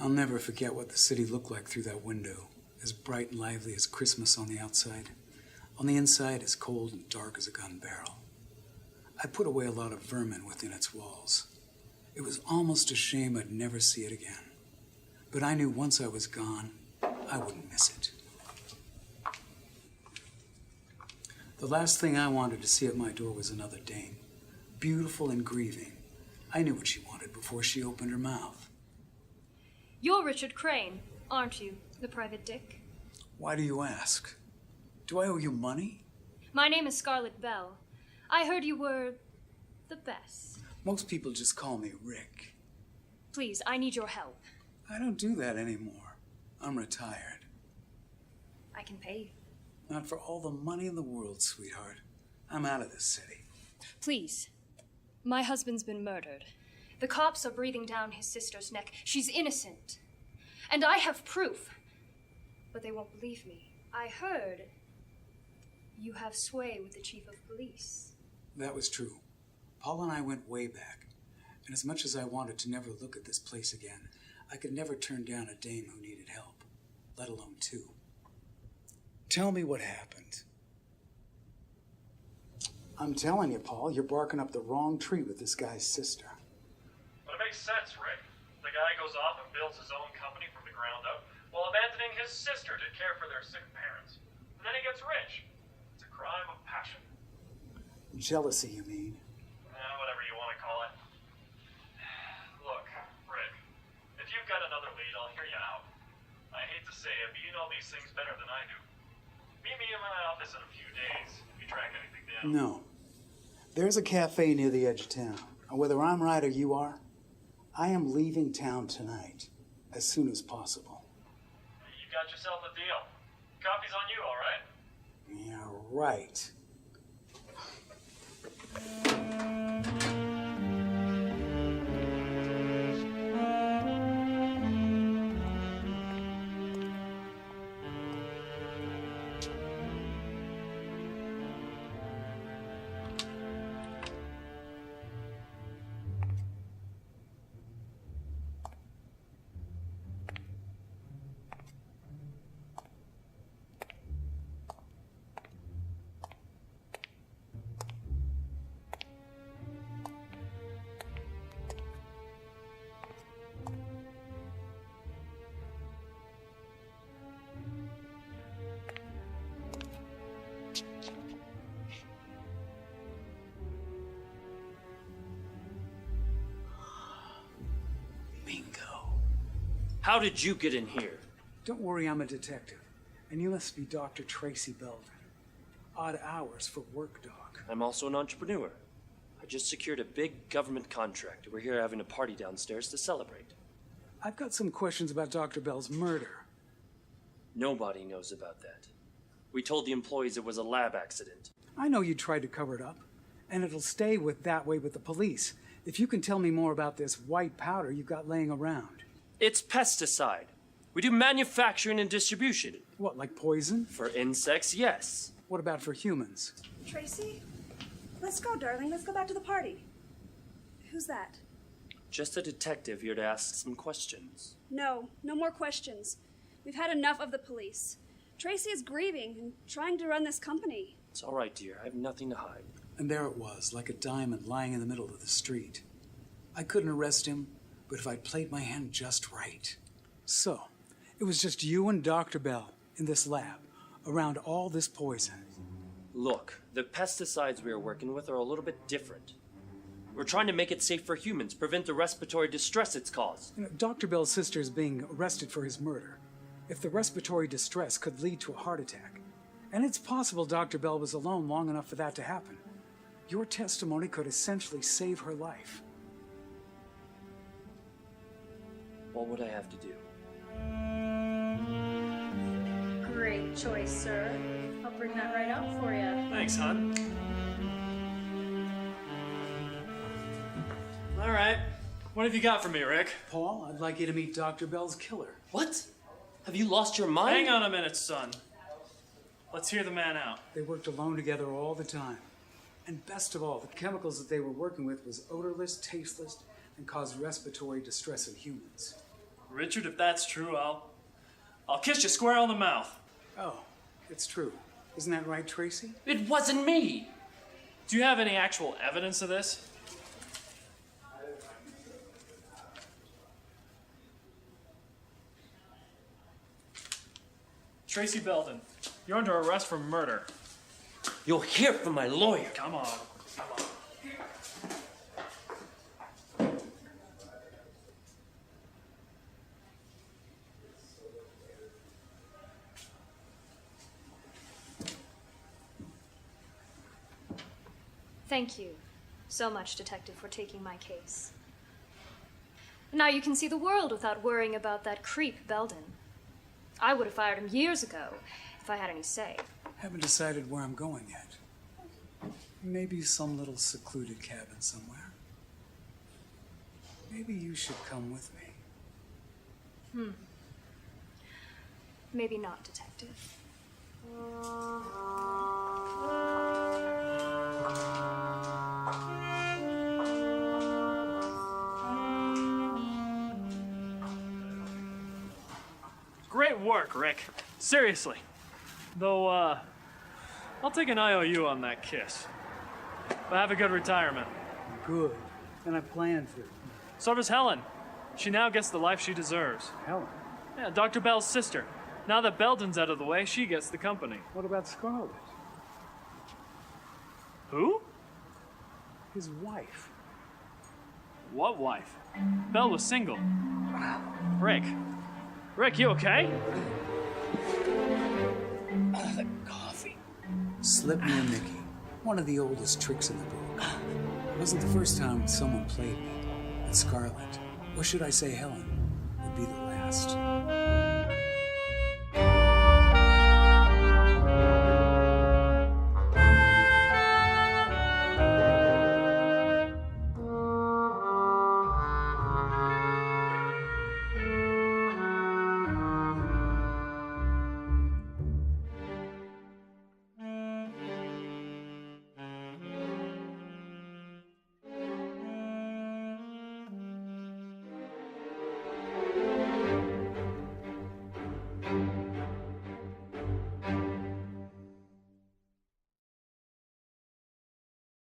I'll never forget what the city looked like through that window, as bright and lively as Christmas on the outside. On the inside, as cold and dark as a gun barrel. I put away a lot of vermin within its walls. It was almost a shame I'd never see it again. But I knew once I was gone, I wouldn't miss it. The last thing I wanted to see at my door was another dame, beautiful and grieving. I knew what she wanted before she opened her mouth. You're Richard Crane, aren't you, the private dick? Why do you ask? Do I owe you money? My name is Scarlet Bell. I heard you were the best. Most people just call me Rick. Please, I need your help. I don't do that anymore. I'm retired. I can pay you. Not for all the money in the world, sweetheart. I'm out of this city. Please. My husband's been murdered. The cops are breathing down his sister's neck. She's innocent. And I have proof. But they won't believe me. I heard you have sway with the chief of police. That was true. Paul and I went way back. And as much as I wanted to never look at this place again, I could never turn down a dame who needed help, let alone two. Tell me what happened. I'm telling you, Paul, you're barking up the wrong tree with this guy's sister. But it makes sense, Rick. The guy goes off and builds his own company from the ground up while abandoning his sister to care for their sick parents. And then he gets rich. It's a crime of passion. Jealousy, you mean? Whatever you want to call it. Look, Rick, if you've got another lead, I'll hear you out. I hate to say it, but you know these things better than I do. Meet me in my office in a few days if you track anything down. No. There's a cafe near the edge of town. And whether I'm right or you are, I am leaving town tonight, as soon as possible. You got yourself a deal. Coffee's on you, all right? Yeah, right. How did you get in here? Don't worry, I'm a detective. And you must be Dr. Tracy Belden. Odd hours for work, Doc. I'm also an entrepreneur. I just secured a big government contract. We're here having a party downstairs to celebrate. I've got some questions about Dr. Bell's murder. Nobody knows about that. We told the employees it was a lab accident. I know you tried to cover it up, and it'll stay that way with the police. If you can tell me more about this white powder you've got laying around. It's pesticide. We do manufacturing and distribution. What, like poison? For insects, yes. What about for humans? Tracy, let's go, darling. Let's go back to the party. Who's that? Just a detective here to ask some questions. No more questions. We've had enough of the police. Tracy is grieving and trying to run this company. It's all right, dear. I have nothing to hide. And there it was, like a diamond lying in the middle of the street. I couldn't arrest him, but if I'd played my hand just right. So, it was just you and Dr. Bell in this lab, around all this poison. Look, the pesticides we are working with are a little bit different. We're trying to make it safe for humans, prevent the respiratory distress it's caused. You know, Dr. Bell's sister is being arrested for his murder. If the respiratory distress could lead to a heart attack, and it's possible Dr. Bell was alone long enough for that to happen, your testimony could essentially save her life. What would I have to do? Great choice, sir. I'll bring that right out for you. Thanks, hon. All right. What have you got for me, Rick? Paul, I'd like you to meet Dr. Bell's killer. What? Have you lost your mind? Hang on a minute, son. Let's hear the man out. They worked alone together all the time. And best of all, the chemicals that they were working with was odorless, tasteless, and caused respiratory distress in humans. Richard, if that's true, I'll kiss you square on the mouth. Oh, it's true. Isn't that right, Tracy? It wasn't me! Do you have any actual evidence of this? Tracy Belden, you're under arrest for murder. You'll hear from my lawyer. Come on. Come on. Thank you so much, Detective, for taking my case. Now you can see the world without worrying about that creep, Belden. I would have fired him years ago if I had any say. Haven't decided where I'm going yet. Maybe some little secluded cabin somewhere. Maybe you should come with me. Maybe not, Detective. Great work, Rick. Seriously. Though, I'll take an IOU on that kiss. But have a good retirement. Good. And I planned for it. So does Helen. She now gets the life she deserves. Helen, Yeah, Dr. Bell's sister. Now that Belden's out of the way, she gets the company. what about Scarlet? Who? His wife. What wife? Bell was single. Rick. Rick, you okay? Coffee. Slip me a Mickey. One of the oldest tricks in the book. It wasn't the first time someone played me. But Scarlet, or should I say Helen, would be the last.